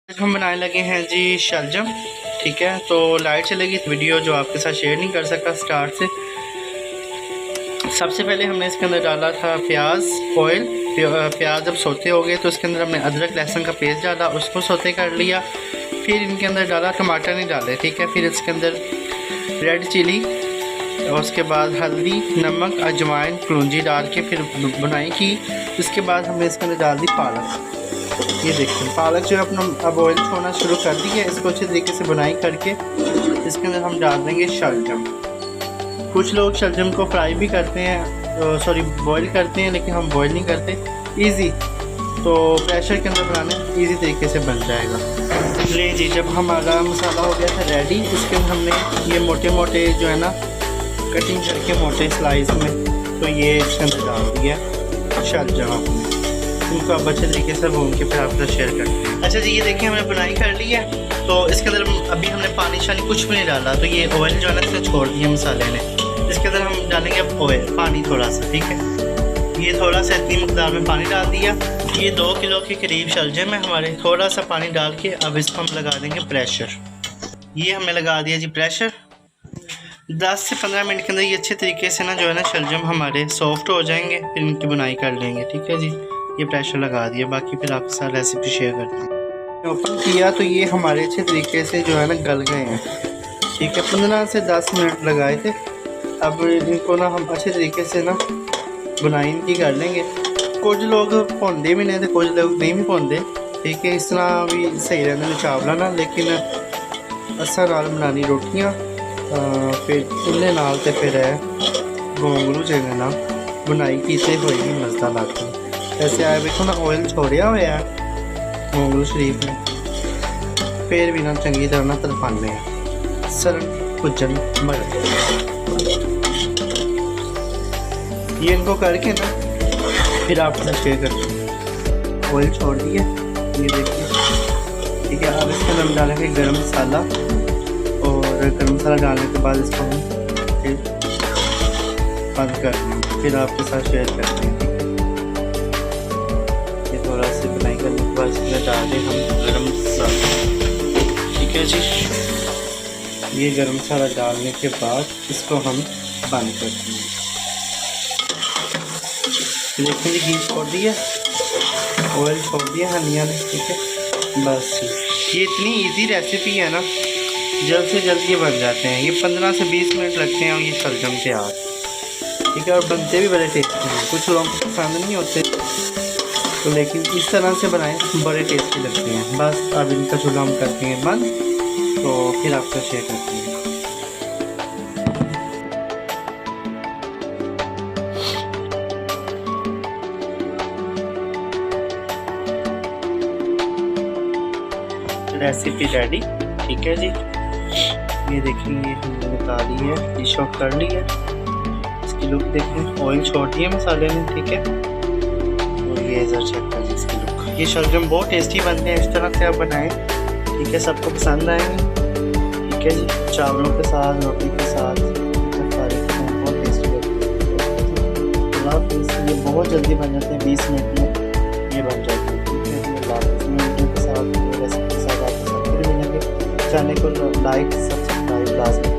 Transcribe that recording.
हम बनाने लगे हैं जी शलजम। ठीक है, तो लाइट चलेगी वीडियो जो आपके साथ शेयर नहीं कर सका स्टार्ट से। सबसे पहले हमने इसके अंदर डाला था प्याज ऑयल। प्याज जब सोते हो गए तो इसके अंदर हमने अदरक लहसुन का पेस्ट डाला, उसको सोते कर लिया। फिर इनके अंदर डाला, टमाटर नहीं डाले, ठीक है। फिर इसके अंदर रेड चिली और उसके बाद हल्दी, नमक, अजवाइन, कलौंजी डाल के फिर बुनाई की। उसके बाद हमने इसके अंदर डाल दी पालक। ये देखिए पालक जो है अपना अब ऑयल छोड़ना शुरू कर दी है। इसको अच्छे तरीके से बुनाई करके इसके अंदर हम डाल देंगे शलजम। कुछ लोग शलजम को फ्राई भी करते हैं, सॉरी बॉईल करते हैं, लेकिन हम बॉईल नहीं करते। इजी, तो प्रेशर के अंदर बनाने इजी तरीके से बन जाएगा। ले जी, जब हमारा मसाला हो गया था रेडी, इसके अंदर हमने ये मोटे मोटे जो है ना कटिंग करके मोटे स्लाइस में, तो ये इसके अंदर डाल दिया शलजम आपने। इनको आप अच्छे तरीके से भून के फिर आपके साथ शेयर करते हैं। अच्छा जी, ये देखिए हमने बुनाई कर ली है। तो इसके अंदर अभी हमने पानी शानी कुछ भी नहीं डाला, तो ये ऑयल जो है ना इससे छोड़ दिया मसाले ने। इसके अंदर हम डालेंगे अब ऑयल, पानी थोड़ा सा, ठीक है। ये थोड़ा सा इतनी मकदार में पानी डाल दिया। ये 2 किलो के करीब शलजम है हमारे। थोड़ा सा पानी डाल के अब इसको हम लगा देंगे प्रेशर। ये हमने लगा दिया जी प्रेशर। 10 से 15 मिनट के अंदर ये अच्छे तरीके से ना जो है ना शलजम हमारे सॉफ्ट हो जाएंगे। फिर इनकी बुनाई कर लेंगे, ठीक है जी। ये प्रेशर लगा दिया, बाकी फिर आपके साथ रेसिपी शेयर करते हैं। ओपन किया तो ये हमारे अच्छे तरीके से जो है ना गल गए हैं, ठीक है। 15 से 10 मिनट लगाए थे। अब इनको ना हम अच्छे तरीके से ना बुनाई इनकी कर लेंगे। कुछ लोग भुनते भी नहीं, तो कुछ लोग नहीं भी भुनते, ठीक है। इस तरह भी सही रहते चावल ना, लेकिन असा नाल बनानी रोटियाँ फिर उन्हें नाल तो फिर है गोंगलू जिन्हें ना बुनाई की होएगी मज़ेदार लगती है। ऐसे आए देखो ना ऑयल छोड़िया हुआ है गोंगलू शरीफ ने। फिर भी ना चंगी तरह ना तरफाने सर भुजन मर। ये इनको करके ना फिर आपके साथ शेयर करते हैं। ऑयल छोड़ दिए, ये देखिए, ठीक है। अब इसके अंदर हम डालेंगे गरम मसाला, और गरम मसाला डालने के बाद इसको हम फिर बंद कर देंगे। फिर आपके साथ शेयर करते हैं, ये थोड़ा सा बनाई करने के बाद इसमें डाल दें हम गरम मसाला, ठीक है जी। ये गरम मसाला डालने के बाद इसको हम बंद कर देंगे। देखिए जी, घी छोड़ दिया, ऑयल छोड़ दिया हनिया ने, ठीक है। बस ये इतनी इजी रेसिपी है ना, जल्द से जल्द ये बन जाते हैं। ये 15 से 20 मिनट लगते हैं और ये शलजम तैयार, ठीक है। और बनते भी बड़े टेस्टी हैं। कुछ लोगों को पसंद नहीं होते, तो लेकिन इस तरह से बनाएं बड़े टेस्टी लगते हैं। बस अब इनका चूल्हा हम करते हैं बंद, तो फिर आपका शेयर करते हैं। रेसिपी रेडी, ठीक है जी। ये देखेंगे हमने निकाली है, डिश आउट कर ली है। इसकी लुक देखें, ऑयल छोटी है मसाले में, ठीक है। और ये इधर चेक कर इसकी लुक। ये शलजम बहुत टेस्टी बनते हैं, इस तरह से आप बनाएं, ठीक है। सबको पसंद आएंगे, ठीक है जी। चावलों के साथ, रोटी के साथ, बहुत टेस्टी लगते हैं। इसलिए बहुत जल्दी बन जाते हैं, 20 मिनट में ये बन जाते हैं, ठीक है। वीडियो के साथ, रेसिपी के साथ आपके साथ फिर मिलेंगे। चैनल को लाइक सब्सक्राइब लाजमी